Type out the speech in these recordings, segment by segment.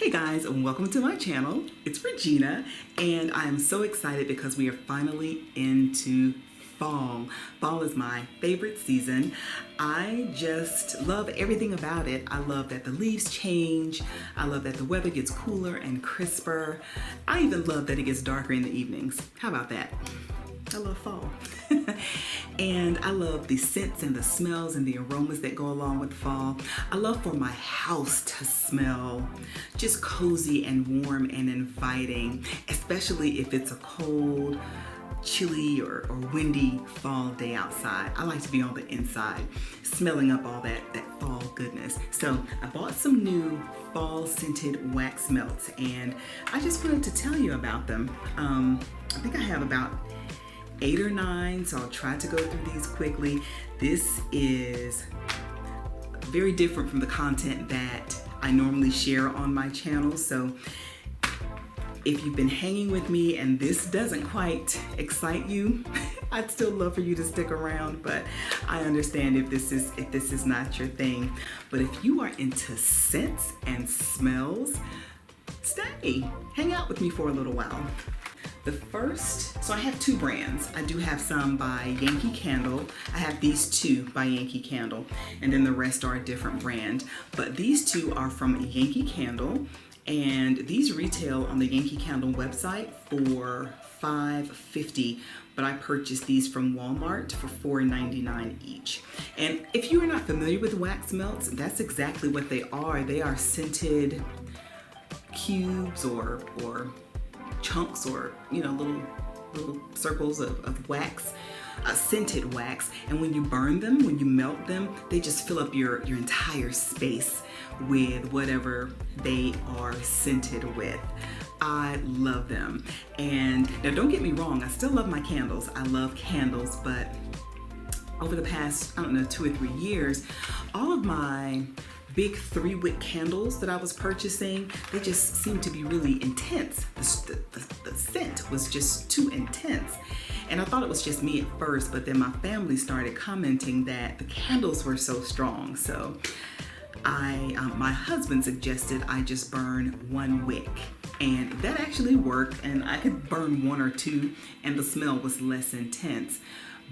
Hey guys, and welcome to my channel. It's Regina, and I am so excited because we are finally into fall. Fall is my favorite season. I just love everything about it. I love that the leaves change. I love that the weather gets cooler and crisper. I even love that it gets darker in the evenings. How about that? I love fall. And I love the scents and the smells and the aromas that go along with fall. I love for my house to smell just cozy and warm and inviting, especially if it's a cold, chilly or windy fall day outside. I like to be on the inside, smelling up all that fall goodness. So I bought some new fall scented wax melts, and I just wanted to tell you about them. I think I have about 8 or 9, so I'll try to go through these quickly. This is very different from the content that I normally share on my channel, so if you've been hanging with me and this doesn't quite excite you, I'd still love for you to stick around, but I understand if this is not your thing. But if you are into scents and smells, stay, hang out with me for a little while. The first, so I have 2 brands. I do have some by Yankee Candle. I have these 2 by Yankee Candle, and then the rest are a different brand. But these 2 are from Yankee Candle, and these retail on the Yankee Candle website for $5.50, but I purchased these from Walmart for $4.99 each. And if you are not familiar with wax melts, that's exactly what they are. They are scented cubes or chunks, or little circles of wax, scented wax, and when you burn them, when you melt them, they just fill up your entire space with whatever they are scented with. I love them. And now don't get me wrong, I still love my candles. I love candles, but over the past, 2 or 3 years, all of my big 3-wick candles that I was purchasing, they just seemed to be really intense. The scent was just too intense. And I thought it was just me at first, but then my family started commenting that the candles were so strong. So my husband suggested I just burn 1 wick. And that actually worked, and I could burn 1 or 2 and the smell was less intense.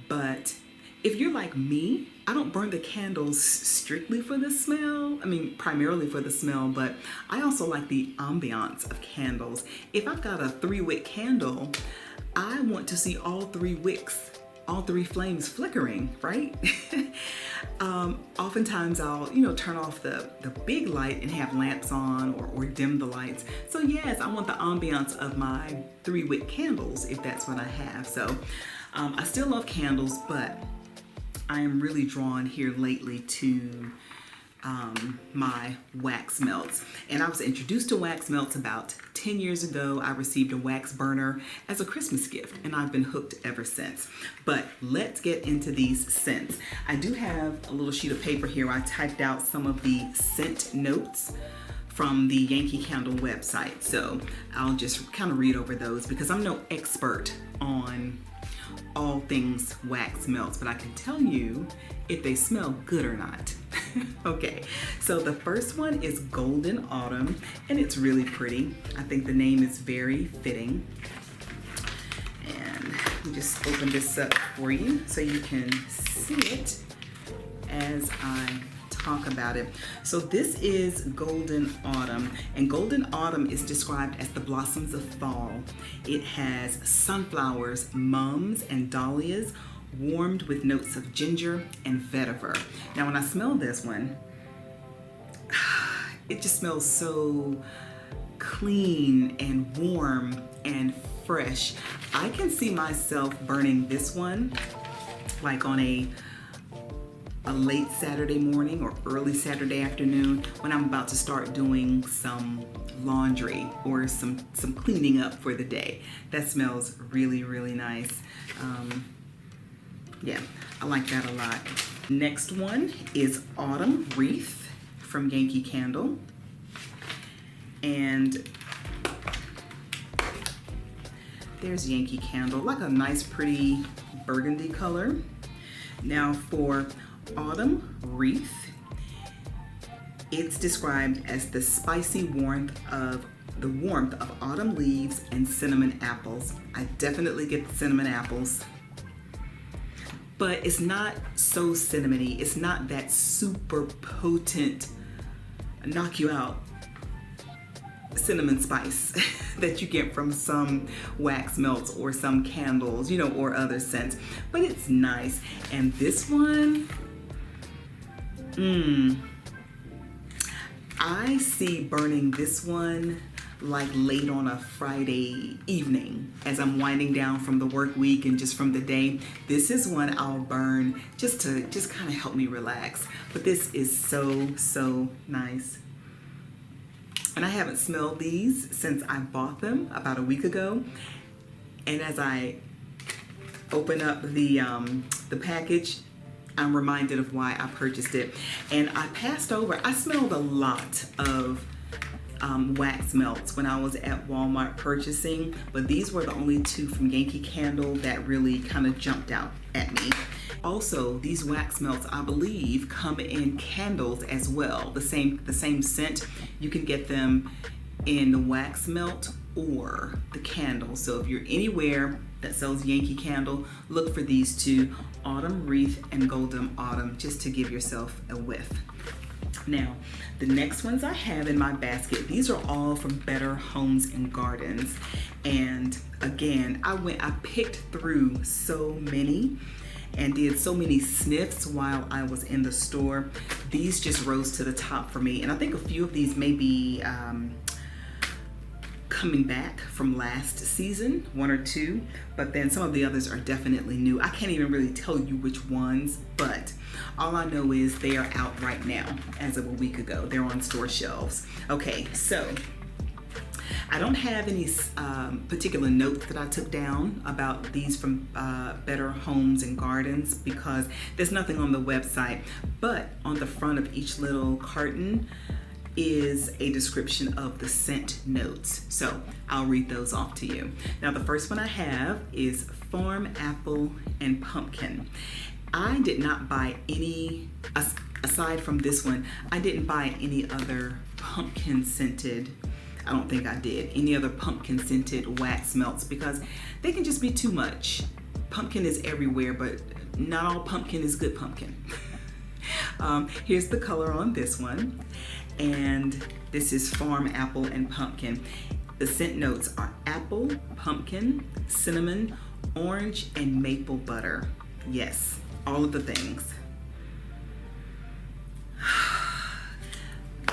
But if you're like me, I don't burn the candles strictly for the smell. I mean, primarily for the smell, but I also like the ambiance of candles. If I've got a 3-wick candle, I want to see all 3 wicks, all 3 flames flickering, right? Oftentimes I'll, turn off the big light and have lamps on, or dim the lights. So yes, I want the ambiance of my 3-wick candles if that's what I have. So I still love candles, but I am really drawn here lately to my wax melts. And I was introduced to wax melts about 10 years ago. I received a wax burner as a Christmas gift, and I've been hooked ever since. But let's get into these scents. I do have a little sheet of paper here. I typed out some of the scent notes from the Yankee Candle website. So I'll just kind of read over those because I'm no expert on all things wax melts, but I can tell you if they smell good or not. Okay, so the first one is Golden Autumn, and it's really pretty. I think the name is very fitting. And let me just open this up for you so you can see it as I talk about it. So this is Golden Autumn, and Golden Autumn is described as the blossoms of fall. It has sunflowers, mums, and dahlias, warmed with notes of ginger and vetiver. Now when I smell this one, it just smells so clean and warm and fresh. I can see myself burning this one like on a late Saturday morning or early Saturday afternoon when I'm about to start doing some laundry or some cleaning up for the day. That smells really, really nice. Yeah, I like that a lot. Next one is Autumn Wreath from Yankee Candle. And there's Yankee Candle, like a nice pretty burgundy color. Now for Autumn Wreath, It's described as the spicy warmth of autumn leaves and cinnamon apples. I definitely get the cinnamon apples, but it's not so cinnamony. It's not that super potent, knock you out cinnamon spice that you get from some wax melts or some candles, you know, or other scents, but it's nice. And this one, I see burning this one like late on a Friday evening as I'm winding down from the work week and just from the day. This is one I'll burn just to kind of help me relax. But this is so nice. And I haven't smelled these since I bought them about a week ago. And as I open up the package, I'm reminded of why I purchased it. And I smelled a lot of wax melts when I was at Walmart purchasing, but these were the only two from Yankee Candle that really kind of jumped out at me. Also, these wax melts, I believe, come in candles as well. The same scent. You can get them in the wax melt or the candle. So if you're anywhere that sells Yankee Candle, look for these two, Autumn Wreath and Golden Autumn, just to give yourself a whiff. Now, the next ones I have in my basket, these are all from Better Homes and Gardens. And again, I picked through so many and did so many sniffs while I was in the store. These just rose to the top for me. And I think a few of these may be coming back from last season, one or two, but then some of the others are definitely new. I can't even really tell you which ones, but all I know is they are out right now as of a week ago. They're on store shelves. Okay, so I don't have any particular notes that I took down about these from Better Homes and Gardens because there's nothing on the website, but on the front of each little carton is a description of the scent notes. So I'll read those off to you. Now the first one I have is Farm Apple and Pumpkin. I did not buy any, aside from this one, I didn't buy any other pumpkin scented, I don't think I did, any other pumpkin scented wax melts because they can just be too much. Pumpkin is everywhere, but not all pumpkin is good pumpkin. Here's the color on this one. And this is Farm Apple and Pumpkin. The scent notes are apple, pumpkin, cinnamon, orange, and maple butter. Yes, all of the things.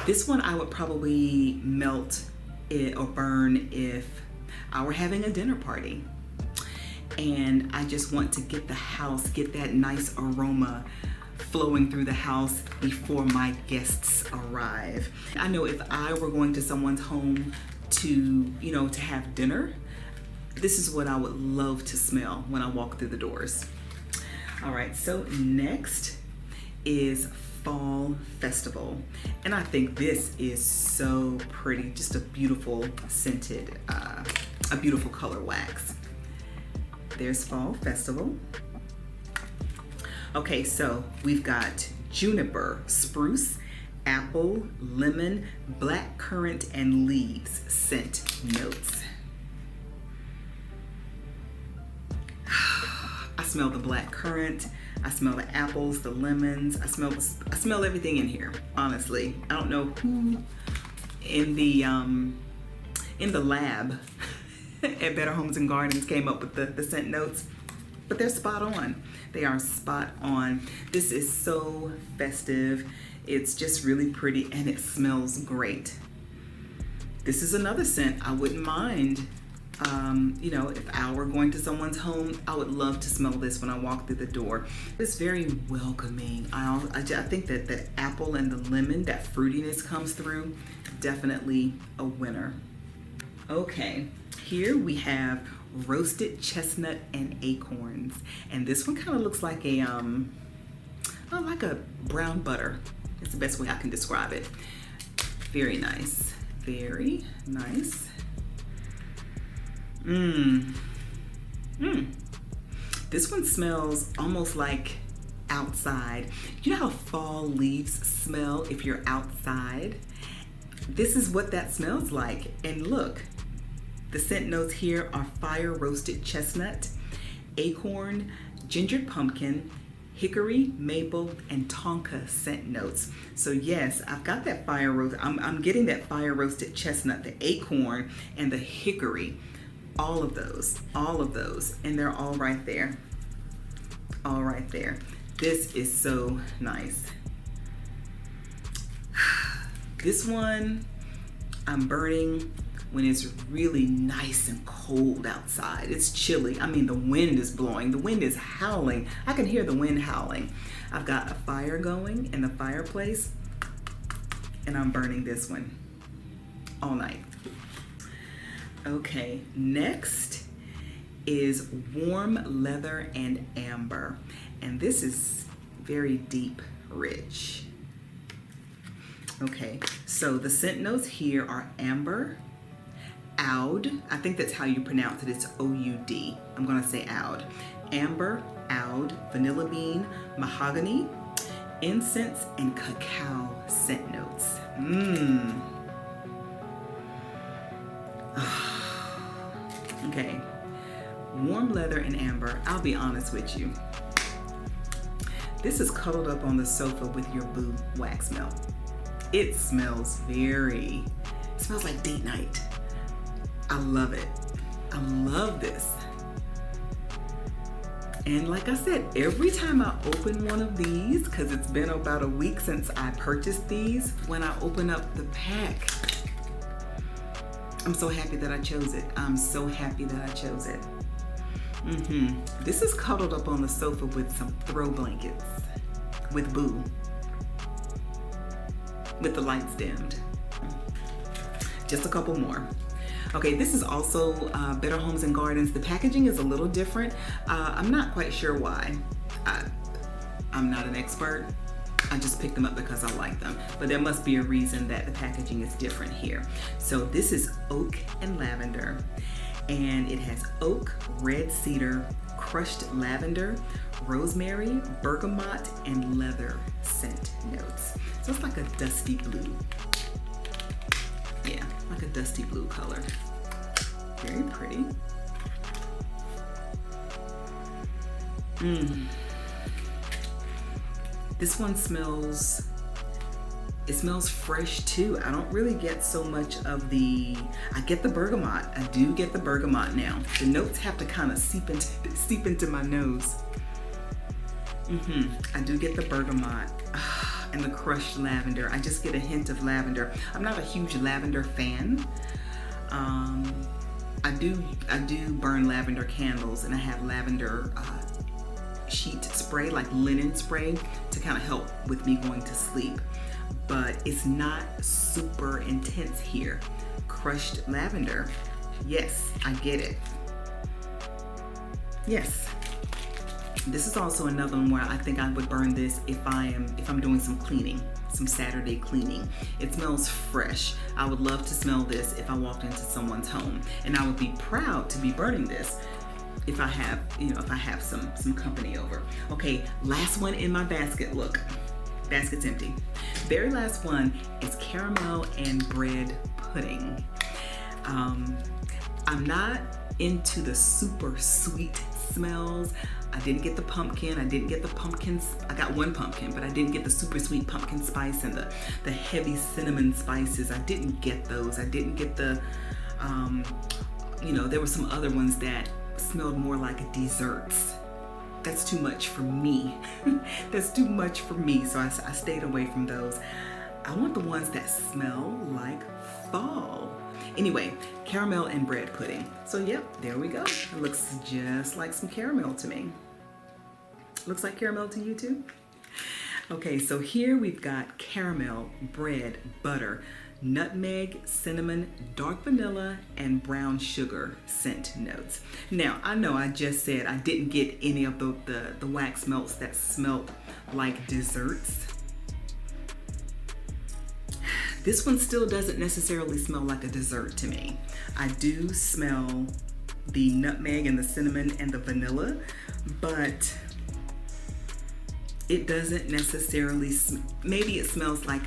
This one I would probably melt it or burn if I were having a dinner party. And I just want to get that nice aroma flowing through the house before my guests arrive. I know if I were going to someone's home to have dinner, this is what I would love to smell when I walk through the doors. All right, so next is Fall Festival. And I think this is so pretty, just a beautiful scented, a beautiful color wax. There's Fall Festival. Okay, so we've got juniper, spruce, apple, lemon, black currant, and leaves scent notes. I smell the black currant, I smell the apples, the lemons, I smell everything in here, honestly. I don't know who in the lab at Better Homes and Gardens came up with the scent notes, but they're spot on. They are spot on. This is so festive. It's just really pretty and it smells great. This is another scent I wouldn't mind. If I were going to someone's home, I would love to smell this when I walk through the door. It's very welcoming. I think that the apple and the lemon, that fruitiness comes through, definitely a winner. Okay, here we have roasted chestnut and acorns, and this one kind of looks like a brown butter. It's the best way I can describe it. Very nice, very nice. This one smells almost like outside. You know how fall leaves smell if you're outside? This is what that smells like. And look, the scent notes here are fire roasted chestnut, acorn, gingered pumpkin, hickory, maple, and tonka scent notes. So yes, I've got that fire roast. I'm getting that fire roasted chestnut, the acorn, and the hickory. All of those, and they're all right there. All right there. This is so nice. This one I'm burning when it's really nice and cold outside. It's chilly. I mean, the wind is blowing. The wind is howling. I can hear the wind howling. I've got a fire going in the fireplace, and I'm burning this one all night. Okay, next is warm leather and amber. And this is very deep, rich. Okay, so the scent notes here are amber, oud, I think that's how you pronounce it, it's O-U-D. I'm gonna say oud. Amber, oud, vanilla bean, mahogany, incense, and cacao scent notes. Okay, warm leather and amber, I'll be honest with you. This is cuddled up on the sofa with your boo wax melt. It smells like date night. I love it. I love this. And like I said, every time I open one of these, because it's been about a week since I purchased these, when I open up the pack, I'm so happy that I chose it. I'm so happy that I chose it. This is cuddled up on the sofa with some throw blankets, with boo, with the lights dimmed. Just a couple more. Okay, this is also Better Homes and Gardens. The packaging is a little different. I'm not quite sure why. I'm not an expert. I just picked them up because I like them. But there must be a reason that the packaging is different here. So this is oak and lavender. And it has oak, red cedar, crushed lavender, rosemary, bergamot, and leather scent notes. So it's like a dusty blue. Yeah, like a dusty blue color. Very pretty. This one smells, it smells fresh too. I don't really get so much of the, I get the bergamot. I do get the bergamot now. The notes have to kind of seep into my nose. I do get the bergamot and the crushed lavender. I just get a hint of lavender. I'm not a huge lavender fan. I do burn lavender candles, and I have lavender sheet spray, like linen spray, to kind of help with me going to sleep. But it's not super intense here. Crushed lavender, yes, I get it. Yes. This is also another one where I think I would burn this if I'm doing some cleaning, some Saturday cleaning. It smells fresh. I would love to smell this if I walked into someone's home, and I would be proud to be burning this if I have some company over. Okay, last one in my basket. Look, basket's empty. Very last one is caramel and bread pudding. I'm not into the super sweet smells. I didn't get the pumpkin. I got one pumpkin, but I didn't get the super sweet pumpkin spice and the heavy cinnamon spices. I didn't get those. I didn't get the, there were some other ones that smelled more like desserts. That's too much for me. That's too much for me, so I stayed away from those. I want the ones that smell like fall. Anyway, caramel and bread pudding. So yep, there we go. It looks just like some caramel to me. Looks like caramel to you too? Okay, so here we've got caramel, bread, butter, nutmeg, cinnamon, dark vanilla, and brown sugar scent notes. Now, I know I just said I didn't get any of the wax melts that smelled like desserts. This one still doesn't necessarily smell like a dessert to me. I do smell the nutmeg and the cinnamon and the vanilla, but it doesn't necessarily, maybe it smells like,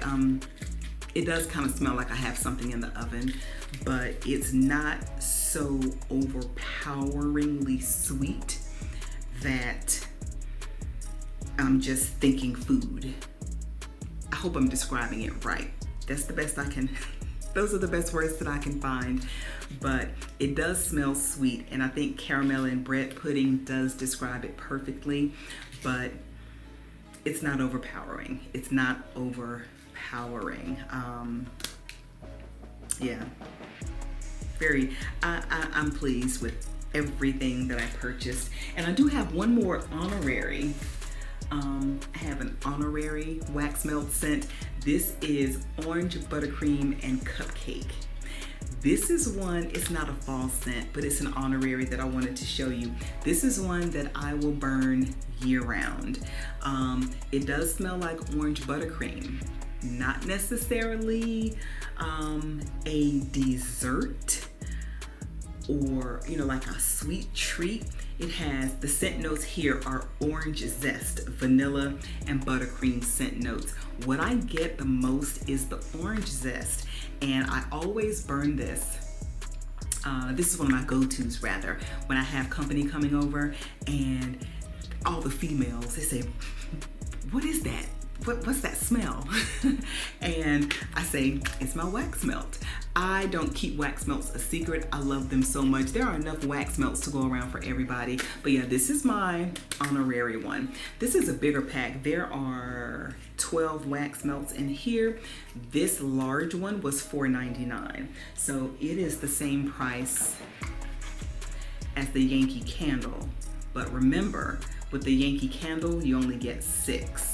it does kind of smell like I have something in the oven, but it's not so overpoweringly sweet that I'm just thinking food. I hope I'm describing it right. That's the best I can, those are the best words that I can find. But it does smell sweet, and I think caramel and bread pudding does describe it perfectly, but it's not overpowering. It's not overpowering. Yeah, I'm pleased with everything that I purchased. And I do have one more honorary. I have an honorary wax melt scent. This is orange buttercream and cupcake. This is one, it's not a fall scent, but it's an honorary that I wanted to show you. This is one that I will burn year round. It does smell like orange buttercream. Not necessarily a dessert or, you know, like a sweet treat. It has, the scent notes here are orange zest, vanilla, and buttercream scent notes. What I get the most is the orange zest, and I always burn this. This is one of my go-tos rather, when I have company coming over and all the females, they say, what is that? What's that smell? And I say, it's my wax melt. I don't keep wax melts a secret. I love them so much. There are enough wax melts to go around for everybody. But yeah, this is my honorary one. This is a bigger pack. There are 12 wax melts in here. This large one was $4.99. So it is the same price as the Yankee Candle. But remember, with the Yankee Candle, you only get 6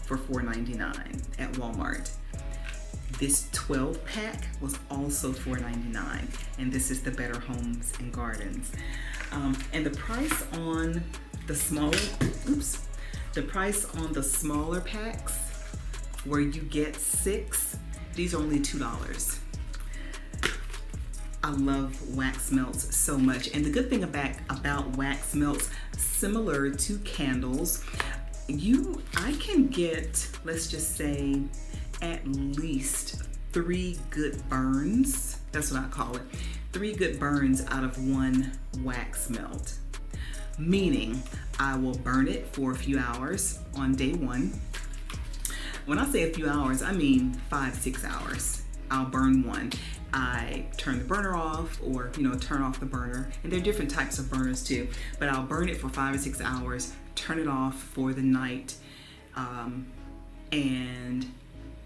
for $4.99 at Walmart. This 12 pack was also $4.99, and this is the Better Homes and Gardens. And the price on the smaller, packs where you get 6, these are only $2. I love wax melts so much, and the good thing about wax melts, similar to candles, I can get, let's just say, at least 3 good burns. That's what I call it. 3 good burns out of one wax melt. Meaning, I will burn it for a few hours on day 1. When I say a few hours, I mean 5-6 hours. I'll burn one. I turn the burner off, or turn off the burner, and there are different types of burners too, but I'll burn it for 5 or 6 hours, turn it off for the night, and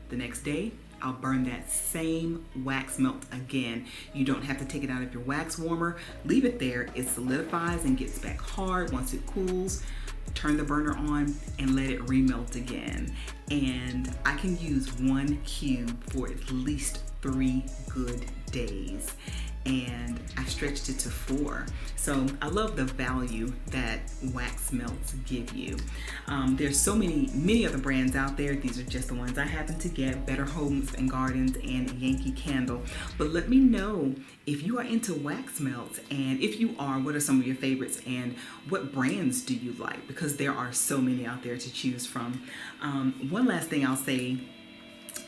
the next day I'll burn that same wax melt again. You don't have to take it out of your wax warmer. Leave it there. It solidifies and gets back hard once it cools. Turn the burner on and let it remelt again. And I can use 1 cube for at least 3 good days. And I stretched it to 4. So I love the value that wax melts give you. There's so many other brands out there. These are just the ones I happen to get: Better Homes and Gardens and Yankee Candle. But let me know if you are into wax melts, and if you are, what are some of your favorites and what brands do you like? Because there are so many out there to choose from. One last thing I'll say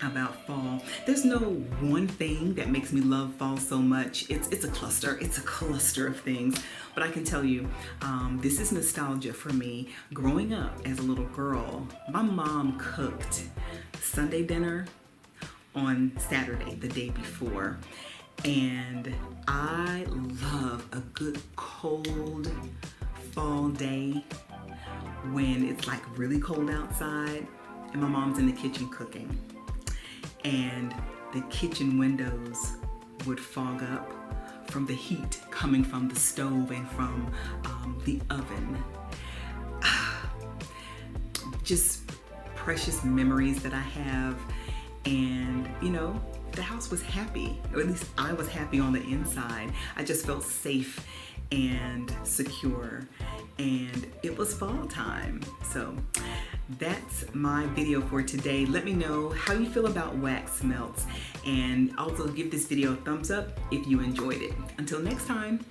about fall. There's no one thing that makes me love fall so much. It's a cluster. It's a cluster of things. But I can tell you, this is nostalgia for me. Growing up as a little girl, my mom cooked Sunday dinner on Saturday, the day before. And I love a good cold fall day when it's like really cold outside and my mom's in the kitchen cooking. And the kitchen windows would fog up from the heat coming from the stove and from the oven. Just precious memories that I have. And the house was happy, or at least I was happy on the inside. I just felt safe and secure, and it was fall time. So that's my video for today. Let me know how you feel about wax melts, and also give this video a thumbs up if you enjoyed it. Until next time.